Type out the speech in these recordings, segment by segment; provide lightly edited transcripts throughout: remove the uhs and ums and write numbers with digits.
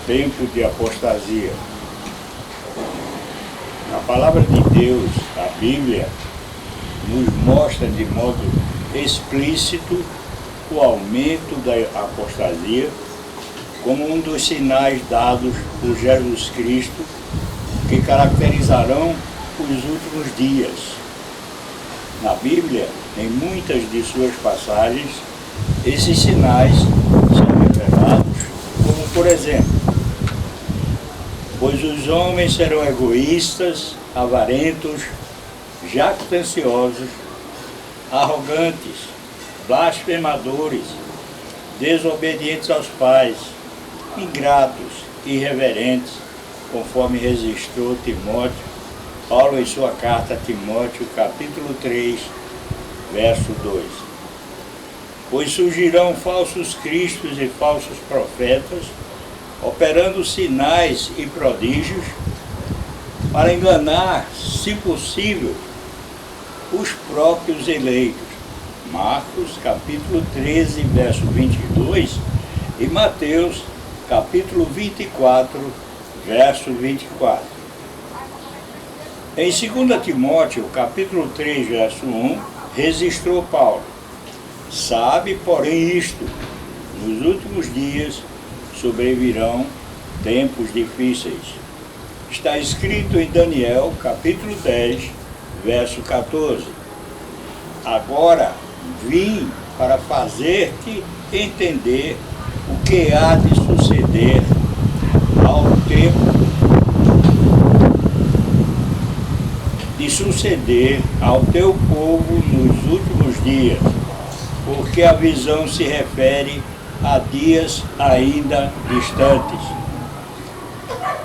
tempo de apostasia. A palavra de Deus, a Bíblia, nos mostra de modo explícito o aumento da apostasia como um dos sinais dados por Jesus Cristo que caracterizarão os últimos dias. Na Bíblia, em muitas de suas passagens, esses sinais são revelados, como por exemplo: pois os homens serão egoístas, avarentos, jactanciosos, arrogantes, blasfemadores, desobedientes aos pais, ingratos, irreverentes, conforme registrou Paulo em sua carta a Timóteo, capítulo 3, verso 2. Pois surgirão falsos cristos e falsos profetas, operando sinais e prodígios, para enganar, se possível, os próprios eleitos. Marcos, capítulo 13, verso 22, e Mateus, capítulo 24, verso 24. Em 2 Timóteo, capítulo 3, verso 1, registrou Paulo: sabe, porém, isto, nos últimos dias sobrevirão tempos difíceis. Está escrito em Daniel, capítulo 10, verso 14. Agora vim para fazer-te entender o que há de suceder ao tempo de suceder ao teu povo nos últimos dias, porque a visão se refere a dias ainda distantes.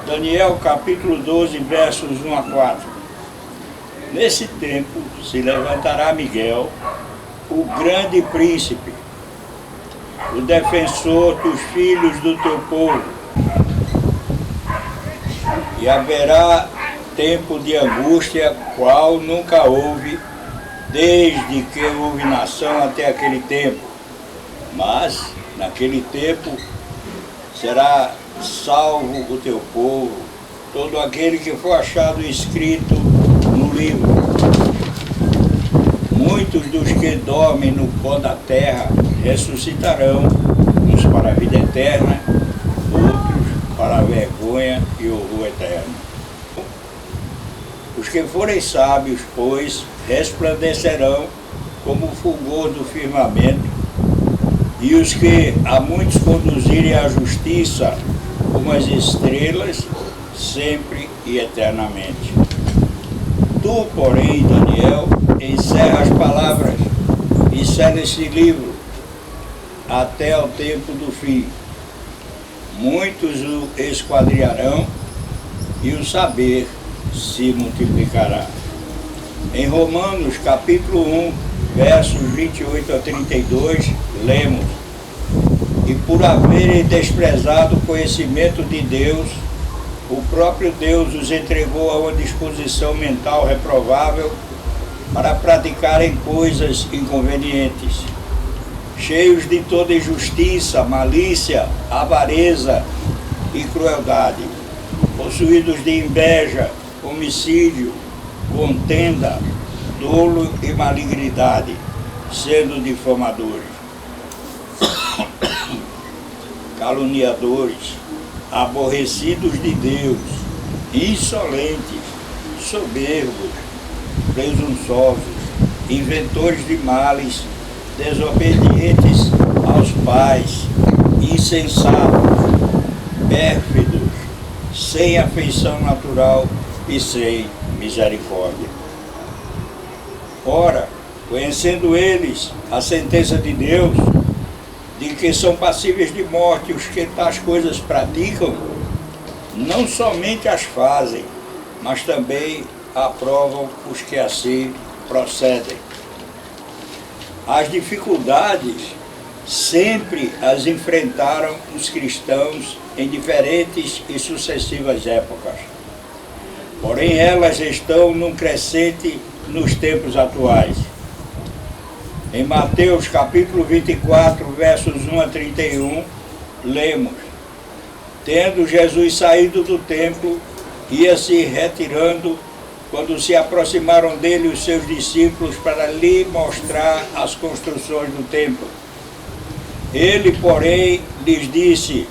Daniel capítulo 12, versos 1 a 4. Nesse tempo se levantará Miguel, o grande príncipe, o defensor dos filhos do teu povo, e haverá tempo de angústia, qual nunca houve, desde que houve nação até aquele tempo. Mas, naquele tempo, será salvo o teu povo, todo aquele que for achado escrito no livro. Muitos dos que dormem no pó da terra ressuscitarão, uns para a vida eterna, outros para a vergonha e horror eterno. Os que forem sábios, pois, resplandecerão como o fulgor do firmamento, e os que a muitos conduzirem à justiça, como as estrelas, sempre e eternamente. Tu, porém, Daniel, encerra as palavras e sela este livro até ao tempo do fim. Muitos o esquadrinharão e o saber se multiplicará. Em Romanos, capítulo 1, versos 28 a 32, lemos: e por haverem desprezado o conhecimento de Deus, o próprio Deus os entregou a uma disposição mental reprovável para praticarem coisas inconvenientes, cheios de toda injustiça, malícia, avareza e crueldade, possuídos de inveja, homicídio, contenda, dolo e malignidade, sendo difamadores, caluniadores, aborrecidos de Deus, insolentes, soberbos, presunçosos, inventores de males, desobedientes aos pais, insensatos, pérfidos, sem afeição natural e sem misericórdia. Ora, conhecendo eles a sentença de Deus, de que são passíveis de morte os que tais coisas praticam, não somente as fazem, mas também aprovam os que assim procedem. As dificuldades sempre as enfrentaram os cristãos em diferentes e sucessivas épocas. Porém, elas estão num crescente nos tempos atuais. Em Mateus capítulo 24, versos 1 a 31, lemos: Tendo Jesus saído do templo, ia se retirando, quando se aproximaram dele os seus discípulos para lhe mostrar as construções do templo. Ele, porém, lhes disse: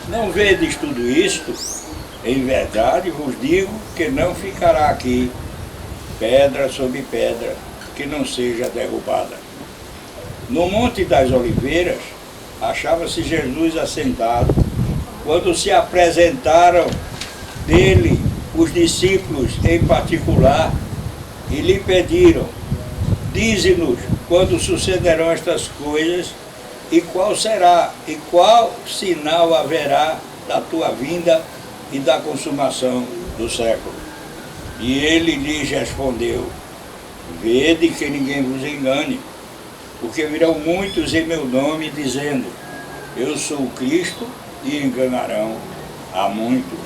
não vedes tudo isto? Em verdade vos digo que não ficará aqui pedra sobre pedra que não seja derrubada. No Monte das Oliveiras, achava-se Jesus assentado, quando se apresentaram dele os discípulos em particular e lhe pediram: dize-nos quando sucederão estas coisas e qual será, e qual sinal haverá da tua vinda e da consumação do século. E ele lhes respondeu: vede que ninguém vos engane, porque virão muitos em meu nome dizendo: eu sou o Cristo, e enganarão a muitos.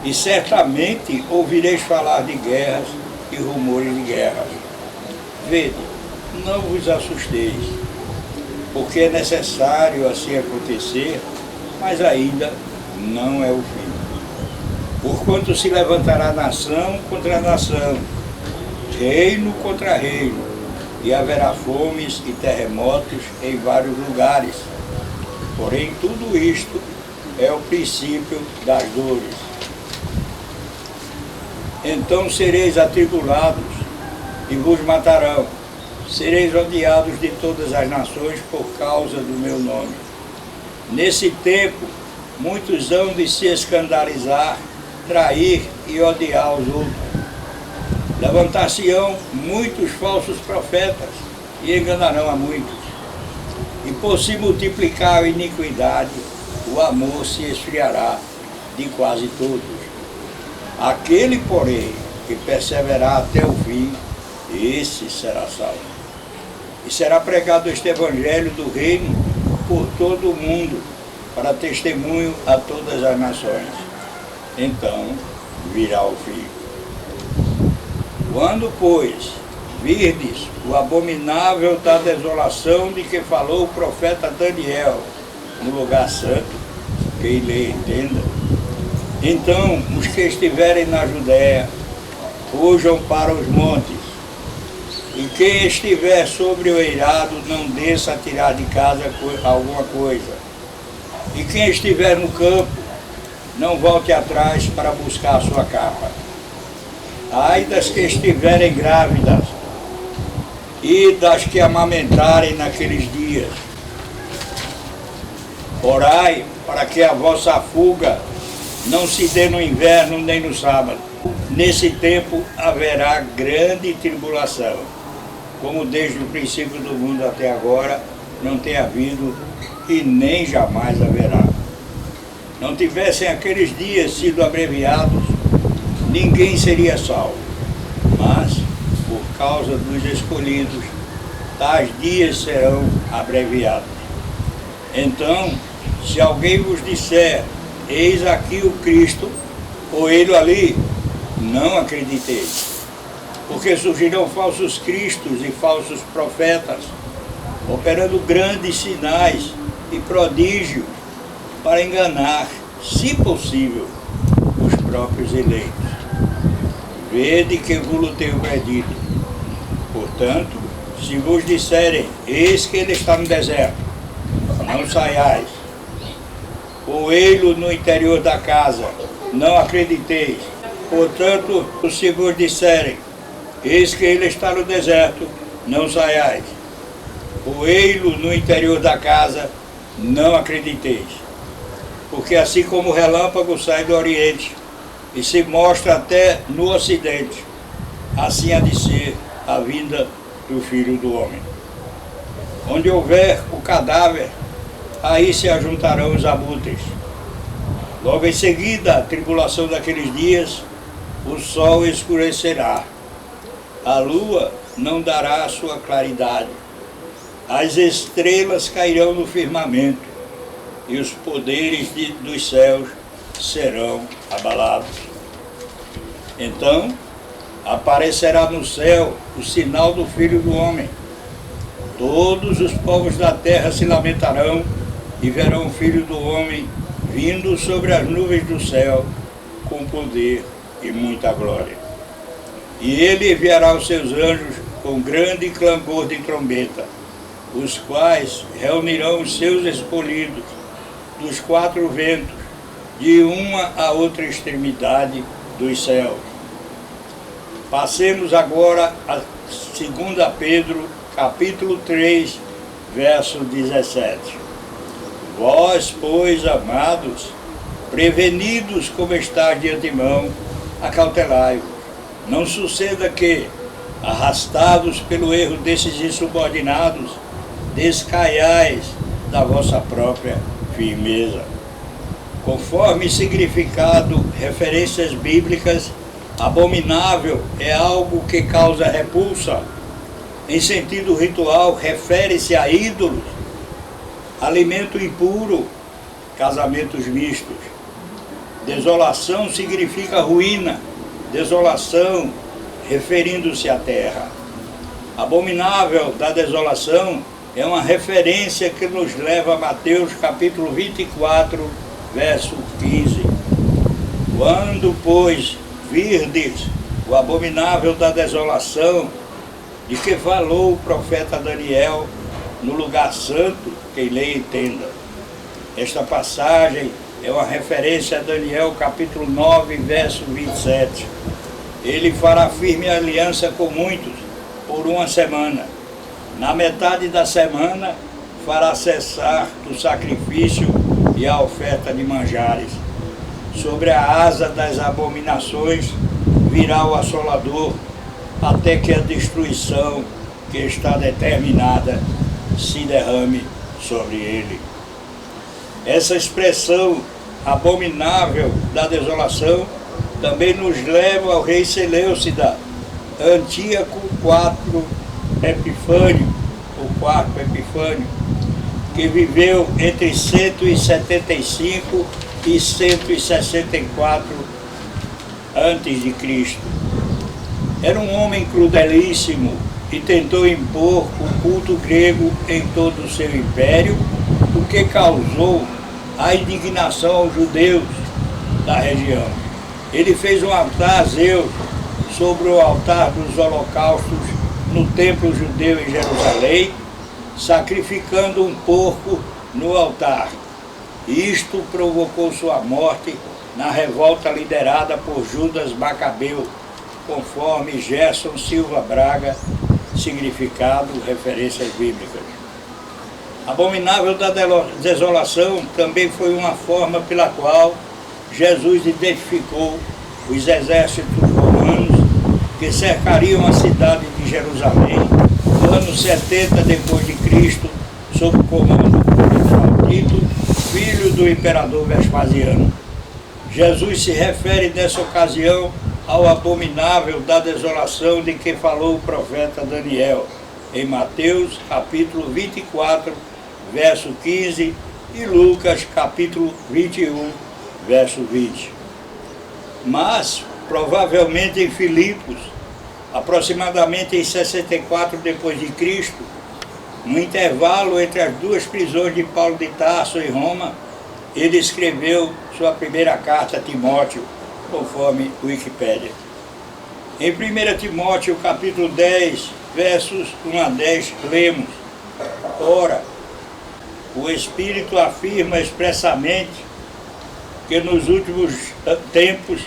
E certamente ouvireis falar de guerras e rumores de guerras. Vede, não vos assusteis, porque é necessário assim acontecer, mas ainda não é o fim. Porquanto se levantará nação contra nação, reino contra reino, e haverá fomes e terremotos em vários lugares. Porém, tudo isto é o princípio das dores. Então sereis atribulados e vos matarão. Sereis odiados de todas as nações por causa do meu nome. Nesse tempo, muitos hão de se escandalizar, trair e odiar os outros. Levantar-se-ão muitos falsos profetas e enganarão a muitos. E por se multiplicar a iniquidade, o amor se esfriará de quase todos. Aquele, porém, que perseverar até o fim, esse será salvo. E será pregado este evangelho do reino por todo o mundo, para testemunho a todas as nações. Então virá o fim. Quando, pois, virdes o abominável da desolação de que falou o profeta Daniel no lugar santo, quem lê entenda, então os que estiverem na Judéia fujam para os montes, e quem estiver sobre o eirado não desça a tirar de casa alguma coisa, e quem estiver no campo não volte atrás para buscar a sua capa. Ai das que estiverem grávidas e das que amamentarem naqueles dias. Orai para que a vossa fuga não se dê no inverno nem no sábado. Nesse tempo haverá grande tribulação, como desde o princípio do mundo até agora não tem havido e nem jamais haverá. Não tivessem aqueles dias sido abreviados, ninguém seria salvo. Mas, por causa dos escolhidos, tais dias serão abreviados. Então, se alguém vos disser: eis aqui o Cristo, ou ele ali, não acrediteis. Porque surgirão falsos cristos e falsos profetas, operando grandes sinais e prodígios para enganar, se possível, os próprios eleitos. Vede que vos tenho predito. Portanto, se vos disserem: eis que ele está no deserto, não saiais. Ou ei-lo no interior da casa, não acrediteis. Portanto, se vos disserem: eis que ele está no deserto, não saiais. Ou ei-lo no interior da casa, não acrediteis. Porque assim como o relâmpago sai do Oriente e se mostra até no Ocidente, assim há de ser a vinda do Filho do Homem. Onde houver o cadáver, aí se ajuntarão os abutres. Logo em seguida, a tribulação daqueles dias, o sol escurecerá, a lua não dará a sua claridade, as estrelas cairão no firmamento, e os poderes dos céus serão abalados. Então aparecerá no céu o sinal do Filho do Homem. Todos os povos da terra se lamentarão e verão o Filho do Homem vindo sobre as nuvens do céu, com poder e muita glória. E ele enviará os seus anjos com grande clamor de trombeta, os quais reunirão os seus escolhidos dos quatro ventos, de uma a outra extremidade dos céus. Passemos agora a 2 Pedro, capítulo 3, verso 17. Vós, pois, amados, prevenidos como estáis de antemão, acautelai-vos. Não suceda que, arrastados pelo erro desses insubordinados, descaiais da vossa própria firmeza. Conforme significado, referências bíblicas, abominável é algo que causa repulsa. Em sentido ritual, refere-se a ídolos, alimento impuro, casamentos mistos. Desolação significa ruína, desolação, referindo-se à terra. Abominável da desolação é uma referência que nos leva a Mateus capítulo 24, verso 15. Quando, pois, virdes o abominável da desolação, de que falou o profeta Daniel no lugar santo, quem lê entenda. Esta passagem é uma referência a Daniel capítulo 9, verso 27. Ele fará firme aliança com muitos por uma semana. Na metade da semana fará cessar o sacrifício e a oferta de manjares. Sobre a asa das abominações virá o assolador, até que a destruição que está determinada se derrame sobre ele. Essa expressão abominável da desolação também nos leva ao rei Seleucida, Antíoco IV Epifânio, o quarto Epifânio, que viveu entre 175 e 164 a.C. Era um homem crudelíssimo e tentou impor o culto grego em todo o seu império, o que causou a indignação aos judeus da região. Ele fez um altar a Zeus sobre o altar dos holocaustos no templo judeu em Jerusalém, sacrificando um porco no altar. Isto provocou sua morte na revolta liderada por Judas Macabeu, conforme Gerson Silva Braga, significado, referências bíblicas. Abominável da desolação também foi uma forma pela qual Jesus identificou os exércitos romanos que cercariam a cidade de Jerusalém no ano 70 depois de Cristo, sob o comando do Tito, filho do imperador Vespasiano. Jesus se refere nessa ocasião ao abominável da desolação de que falou o profeta Daniel, em Mateus capítulo 24, verso 15, e Lucas capítulo 21, verso 20. Mas, provavelmente em Filipos, aproximadamente em 64 depois de Cristo, no intervalo entre as duas prisões de Paulo de Tarso em Roma, ele escreveu sua primeira carta a Timóteo, conforme Wikipédia. Em 1 Timóteo capítulo 10, versos 1 a 10, lemos: Ora, o Espírito afirma expressamente que nos últimos tempos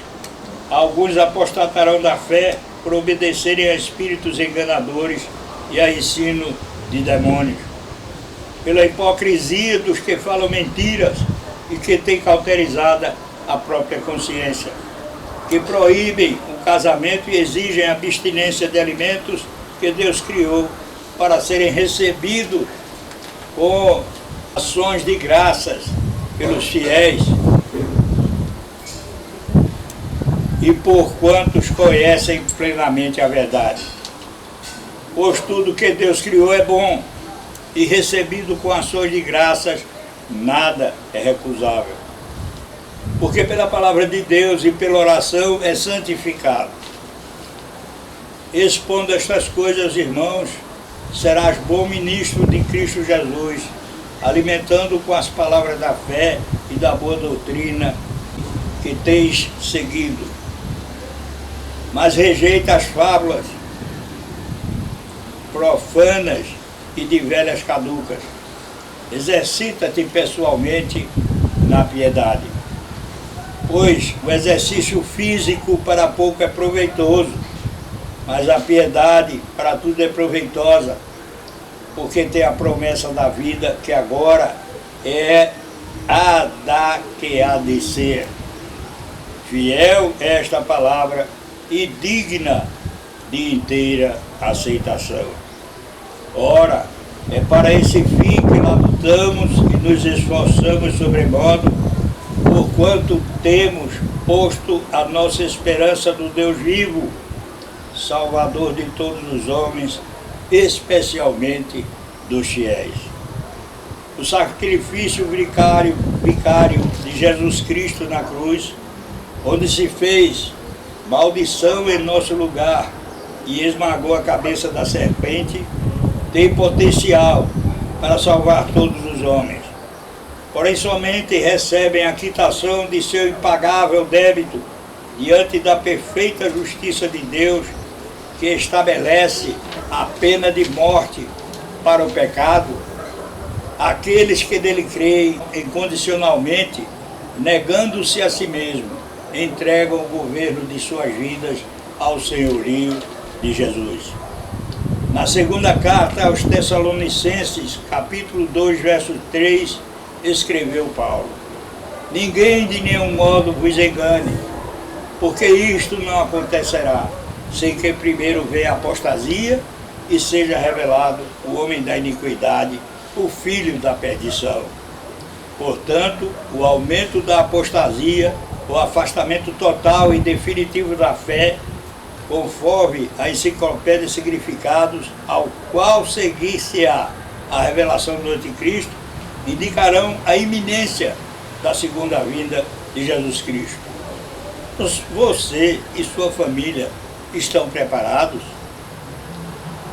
alguns apostatarão da fé por obedecerem a espíritos enganadores e a ensino de demônios, pela hipocrisia dos que falam mentiras e que têm cauterizada a própria consciência, que proíbem o casamento e exigem a abstinência de alimentos que Deus criou para serem recebidos com ações de graças pelos fiéis e por quantos conhecem plenamente a verdade. Pois tudo que Deus criou é bom, e recebido com ações de graças, nada é recusável. Porque pela palavra de Deus e pela oração é santificado. Expondo estas coisas, irmãos, serás bom ministro de Cristo Jesus, alimentando com as palavras da fé e da boa doutrina que tens seguido. Mas rejeita as fábulas profanas e de velhas caducas. Exercita-te pessoalmente na piedade, pois o exercício físico para pouco é proveitoso, mas a piedade para tudo é proveitosa, porque tem a promessa da vida que agora é a da que há de ser. Fiel é esta palavra e digna de inteira aceitação. Ora, é para esse fim que lutamos e nos esforçamos sobremodo, porquanto temos posto a nossa esperança no Deus vivo, Salvador de todos os homens, especialmente dos fiéis. O sacrifício vicário de Jesus Cristo na cruz, onde se fez maldição em nosso lugar e esmagou a cabeça da serpente, tem potencial para salvar todos os homens. Porém, somente recebem a quitação de seu impagável débito diante da perfeita justiça de Deus, que estabelece a pena de morte para o pecado, aqueles que nele creem incondicionalmente, negando-se a si mesmo, entregam o governo de suas vidas ao senhorio de Jesus. Na segunda carta aos Tessalonicenses, capítulo 2, verso 3, escreveu Paulo: ninguém de nenhum modo vos engane, porque isto não acontecerá, sem que primeiro venha a apostasia e seja revelado o homem da iniquidade, o filho da perdição. Portanto, o aumento da apostasia, o afastamento total e definitivo da fé, conforme a enciclopédia de significados, ao qual seguir-se-á a revelação do anticristo, indicarão a iminência da segunda vinda de Jesus Cristo. Você e sua família estão preparados?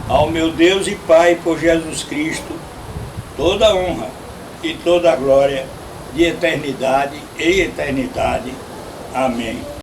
Ao meu Deus e Pai por Jesus Cristo, toda a honra e toda a glória de eternidade em eternidade. Amém.